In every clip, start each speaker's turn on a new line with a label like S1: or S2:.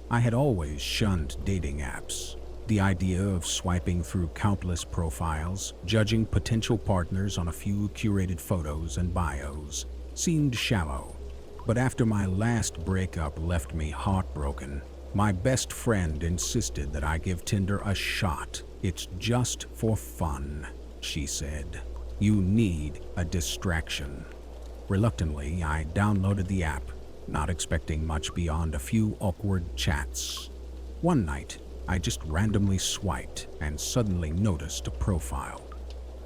S1: I had always shunned dating apps. The idea of swiping through countless profiles, judging potential partners on a few curated photos and bios, seemed shallow. But after my last breakup left me heartbroken, my best friend insisted that I give Tinder a shot. "It's just for fun," she said. "You need a distraction." Reluctantly, I downloaded the app, not expecting much beyond a few awkward chats. One night, I just randomly swiped and suddenly noticed a profile.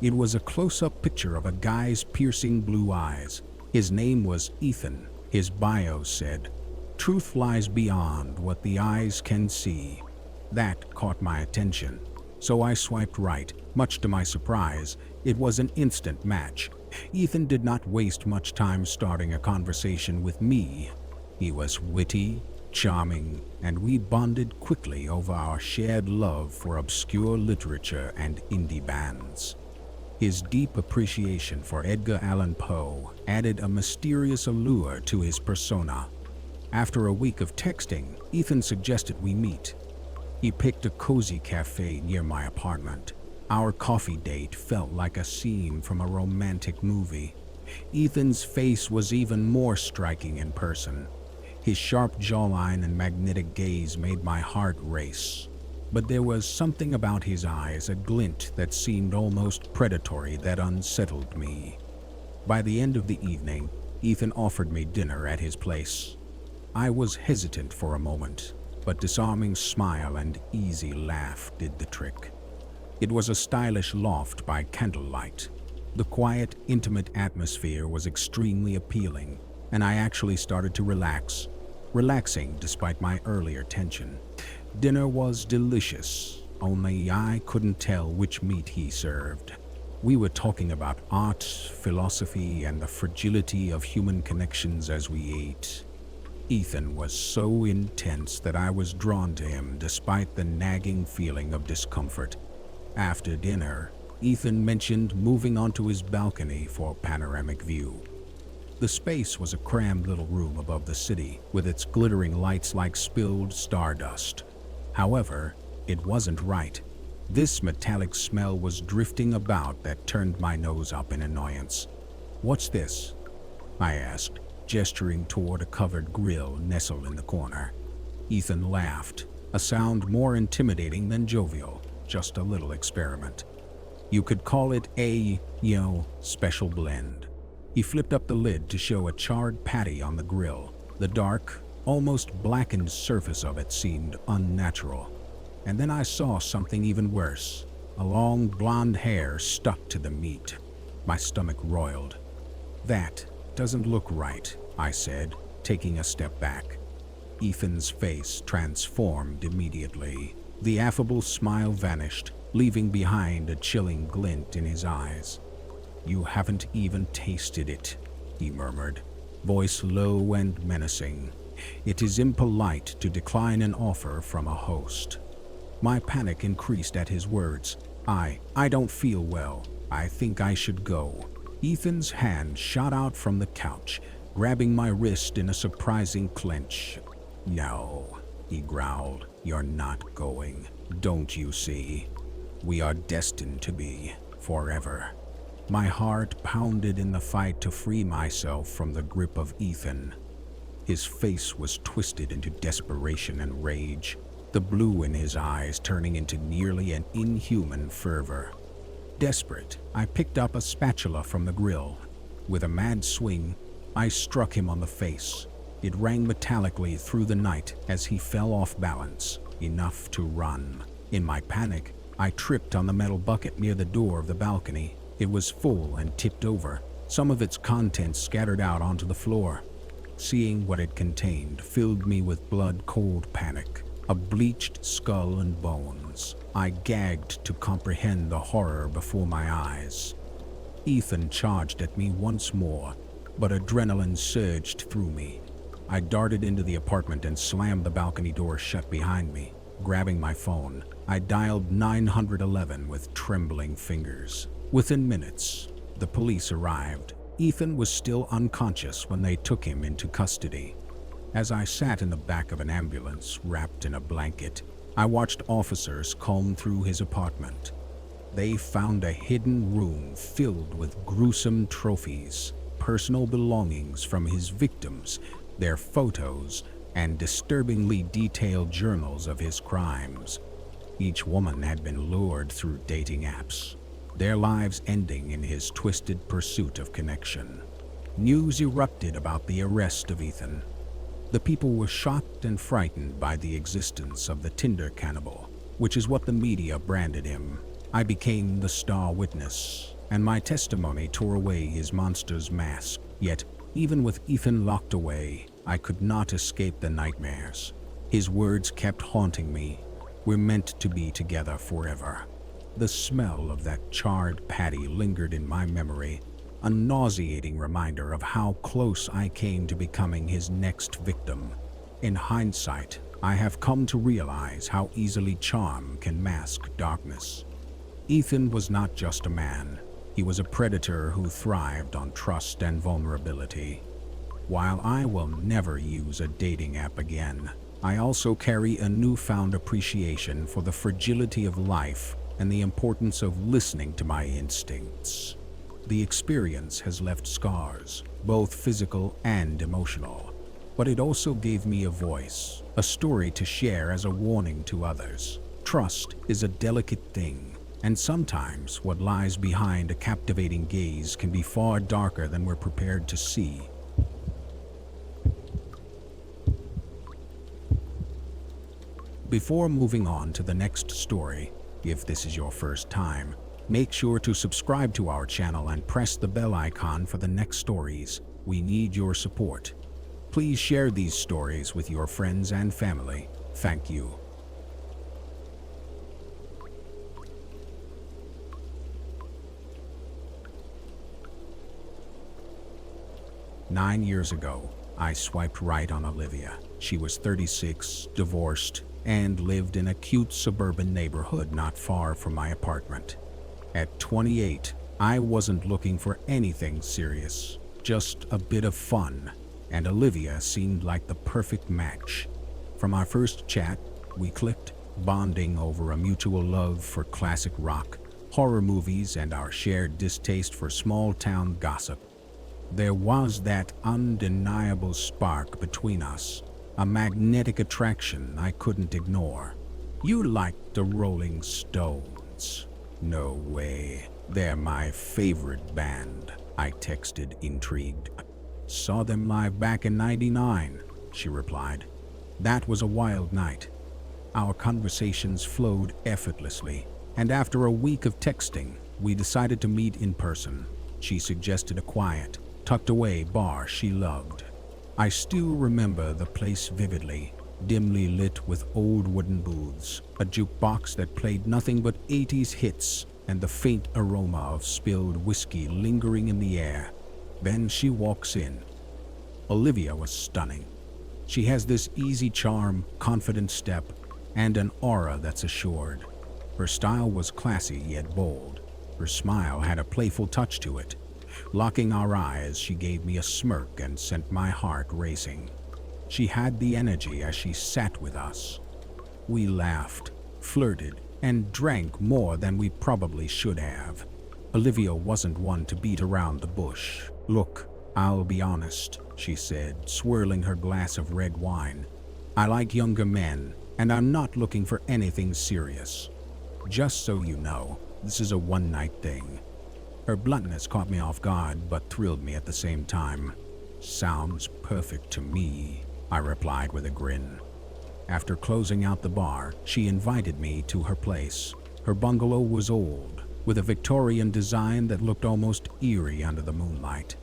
S1: It was a close-up picture of a guy's piercing blue eyes. His name was Ethan. His bio said, "Truth lies beyond what the eyes can see." That caught my attention, so I swiped right. Much to my surprise, it was an instant match. Ethan did not waste much time starting a conversation with me. He was witty, charming, and we bonded quickly over our shared love for obscure literature and indie bands. His deep appreciation for Edgar Allan Poe added a mysterious allure to his persona. After a week of texting, Ethan suggested we meet. He picked a cozy cafe near my apartment. Our coffee date felt like a scene from a romantic movie. Ethan's face was even more striking in person. His sharp jawline and magnetic gaze made my heart race. But there was something about his eyes, a glint that seemed almost predatory, that unsettled me. By the end of the evening, Ethan offered me dinner at his place. I was hesitant for a moment, but disarming smile and easy laugh did the trick. It was a stylish loft by candlelight. The quiet, intimate atmosphere was extremely appealing, and I actually started to relaxing despite my earlier tension. Dinner was delicious, only I couldn't tell which meat he served. We were talking about art, philosophy, and the fragility of human connections as we ate. Ethan was so intense that I was drawn to him despite the nagging feeling of discomfort. After dinner, Ethan mentioned moving onto his balcony for a panoramic view. The space was a crammed little room above the city, with its glittering lights like spilled stardust. However, it wasn't right. This metallic smell was drifting about that turned my nose up in annoyance. "What's this?" I asked, gesturing toward a covered grill nestled in the corner. Ethan laughed, a sound more intimidating than jovial, just a little experiment. "You could call it a, special blend." He flipped up the lid to show a charred patty on the grill. The dark, almost blackened surface of it seemed unnatural. And then I saw something even worse. A long blonde hair stuck to the meat. My stomach roiled. "That doesn't look right," I said, taking a step back. Ethan's face transformed immediately. The affable smile vanished, leaving behind a chilling glint in his eyes. "You haven't even tasted it," he murmured, voice low and menacing. "It is impolite to decline an offer from a host." My panic increased at his words. I don't feel well. I think I should go." Ethan's hand shot out from the couch, grabbing my wrist in a surprising clench. "No," he growled, "you're not going. Don't you see? We are destined to be, forever." My heart pounded in the fight to free myself from the grip of Ethan. His face was twisted into desperation and rage, the blue in his eyes turning into nearly an inhuman fervor. Desperate, I picked up a spatula from the grill. With a mad swing, I struck him on the face. It rang metallically through the night as he fell off balance, enough to run. In my panic, I tripped on the metal bucket near the door of the balcony. It was full and tipped over, some of its contents scattered out onto the floor. Seeing what it contained filled me with blood-cold panic. A bleached skull and bones. I gagged to comprehend the horror before my eyes. Ethan charged at me once more, but adrenaline surged through me. I darted into the apartment and slammed the balcony door shut behind me. Grabbing my phone, I dialed 911 with trembling fingers. Within minutes, the police arrived. Ethan was still unconscious when they took him into custody. As I sat in the back of an ambulance wrapped in a blanket, I watched officers comb through his apartment. They found a hidden room filled with gruesome trophies, personal belongings from his victims, their photos, and disturbingly detailed journals of his crimes. Each woman had been lured through dating apps, their lives ending in his twisted pursuit of connection. News erupted about the arrest of Ethan. The people were shocked and frightened by the existence of the Tinder cannibal, which is what the media branded him. I became the star witness, and my testimony tore away his monster's mask. Yet, even with Ethan locked away, I could not escape the nightmares. His words kept haunting me. We're meant to be together forever. The smell of that charred patty lingered in my memory, a nauseating reminder of how close I came to becoming his next victim. In hindsight, I have come to realize how easily charm can mask darkness. Ethan was not just a man. He was a predator who thrived on trust and vulnerability. While I will never use a dating app again, I also carry a newfound appreciation for the fragility of life and the importance of listening to my instincts. The experience has left scars, both physical and emotional, but it also gave me a voice, a story to share as a warning to others. Trust is a delicate thing, and sometimes what lies behind a captivating gaze can be far darker than we're prepared to see. Before moving on to the next story, if this is your first time, make sure to subscribe to our channel and press the bell icon for the next stories. We need your support. Please share these stories with your friends and family. Thank you. "9 years ago, I swiped right on Olivia. She was 36, divorced, and lived in a cute suburban neighborhood not far from my apartment. At 28, I wasn't looking for anything serious, just a bit of fun, and Olivia seemed like the perfect match. From our first chat, we clicked, bonding over a mutual love for classic rock, horror movies, and our shared distaste for small-town gossip. There was that undeniable spark between us, a magnetic attraction I couldn't ignore. "You like the Rolling Stones?" "No way. They're my favorite band," I texted, intrigued. "Saw them live back in '99, she replied. That was a wild night. Our conversations flowed effortlessly, and after a week of texting, we decided to meet in person. She suggested a quiet, tucked-away bar she loved. I still remember the place vividly, dimly lit with old wooden booths, a jukebox that played nothing but 80s hits, and the faint aroma of spilled whiskey lingering in the air. Then she walks in. Olivia was stunning. She has this easy charm, confident step, and an aura that's assured. Her style was classy yet bold. Her smile had a playful touch to it. Locking our eyes, she gave me a smirk and sent my heart racing. She had the energy as she sat with us. We laughed, flirted, and drank more than we probably should have. Olivia wasn't one to beat around the bush. "Look, I'll be honest," she said, swirling her glass of red wine. "I like younger men, and I'm not looking for anything serious. Just so you know, this is a one-night thing." Her bluntness caught me off guard, but thrilled me at the same time. "Sounds perfect to me," I replied with a grin. After closing out the bar, she invited me to her place. Her bungalow was old, with a Victorian design that looked almost eerie under the moonlight.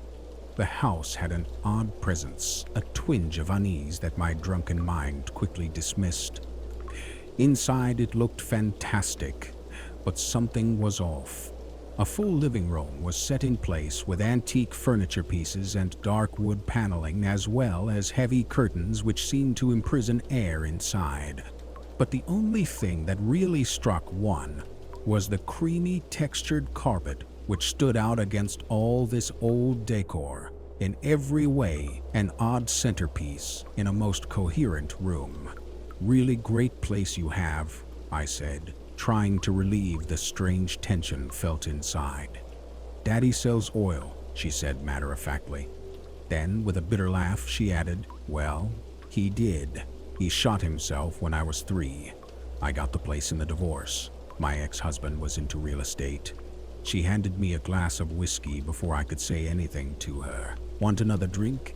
S1: The house had an odd presence, a twinge of unease that my drunken mind quickly dismissed. Inside, it looked fantastic, but something was off. A full living room was set in place with antique furniture pieces and dark wood paneling, as well as heavy curtains which seemed to imprison air inside. But the only thing that really struck one was the creamy textured carpet which stood out against all this old decor. In every way, an odd centerpiece in a most coherent room. Really great place you have, I said, trying to relieve the strange tension felt inside. Daddy sells oil, she said matter-of-factly. Then, with a bitter laugh, she added, well, he did. He shot himself when I was 3. I got the place in the divorce. My ex-husband was into real estate. She handed me a glass of whiskey before I could say anything to her. Want another drink?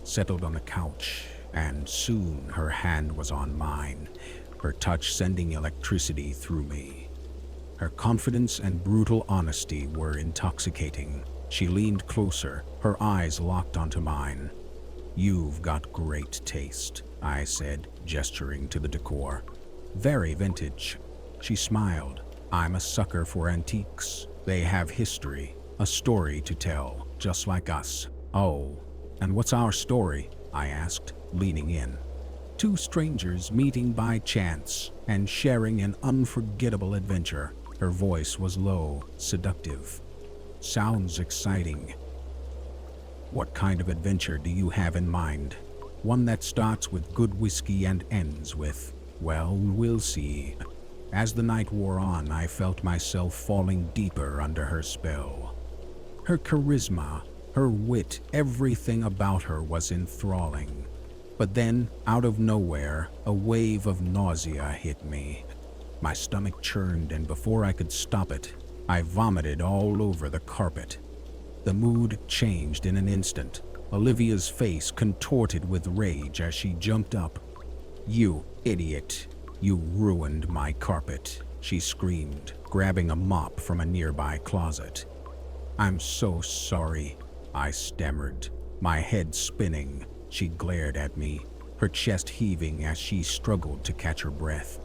S1: Settled on the couch, and soon her hand was on mine, her touch sending electricity through me. Her confidence and brutal honesty were intoxicating. She leaned closer, her eyes locked onto mine. You've got great taste, I said, gesturing to the decor. Very vintage. She smiled. I'm a sucker for antiques. They have history, a story to tell, just like us. Oh, and what's our story? I asked, leaning in. 2 strangers meeting by chance and sharing an unforgettable adventure. Her voice was low, seductive. Sounds exciting. What kind of adventure do you have in mind? One that starts with good whiskey and ends with, well, we'll see. As the night wore on, I felt myself falling deeper under her spell. Her charisma, her wit, everything about her was enthralling. But then, out of nowhere, a wave of nausea hit me. My stomach churned, and before I could stop it, I vomited all over the carpet. The mood changed in an instant. Olivia's face contorted with rage as she jumped up. You idiot! You ruined my carpet, she screamed, grabbing a mop from a nearby closet. I'm so sorry, I stammered, my head spinning. She glared at me, her chest heaving as she struggled to catch her breath.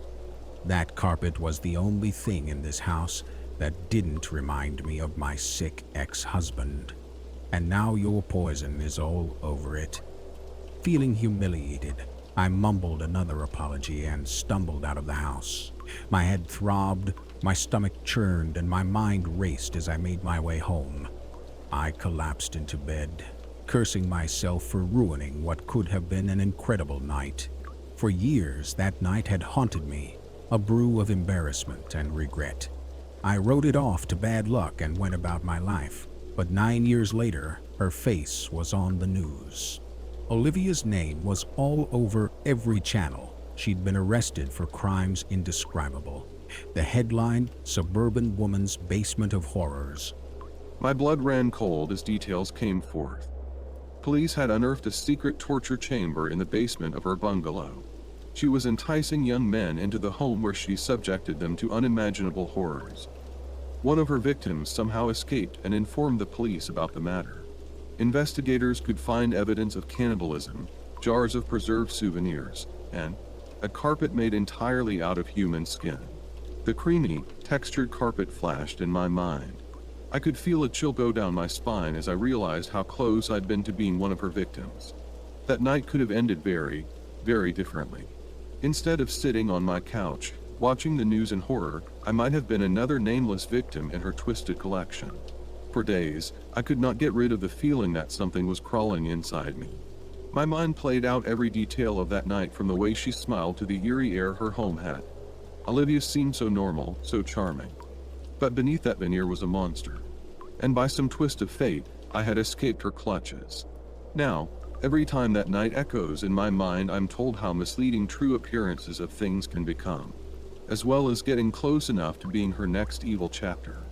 S1: That carpet was the only thing in this house that didn't remind me of my sick ex-husband. And now your poison is all over it. Feeling humiliated, I mumbled another apology and stumbled out of the house. My head throbbed, my stomach churned, and my mind raced as I made my way home. I collapsed into bed, cursing myself for ruining what could have been an incredible night. For years, that night had haunted me, a brew of embarrassment and regret. I wrote it off to bad luck and went about my life. But 9 years later, her face was on the news. Olivia's name was all over every channel. She'd been arrested for crimes indescribable. The headline, Suburban Woman's Basement of Horrors.
S2: My blood ran cold as details came forth. Police had unearthed a secret torture chamber in the basement of her bungalow. She was enticing young men into the home where she subjected them to unimaginable horrors. One of her victims somehow escaped and informed the police about the matter. Investigators could find evidence of cannibalism, jars of preserved souvenirs, and a carpet made entirely out of human skin. The creamy, textured carpet flashed in my mind. I could feel a chill go down my spine as I realized how close I'd been to being one of her victims. That night could have ended very, very differently. Instead of sitting on my couch, watching the news in horror, I might have been another nameless victim in her twisted collection. For days, I could not get rid of the feeling that something was crawling inside me. My mind played out every detail of that night, from the way she smiled to the eerie air her home had. Olivia seemed so normal, so charming. But beneath that veneer was a monster. And by some twist of fate, I had escaped her clutches. Now, every time that night echoes in my mind, I'm told how misleading true appearances of things can become, as well as getting close enough to being her next evil chapter.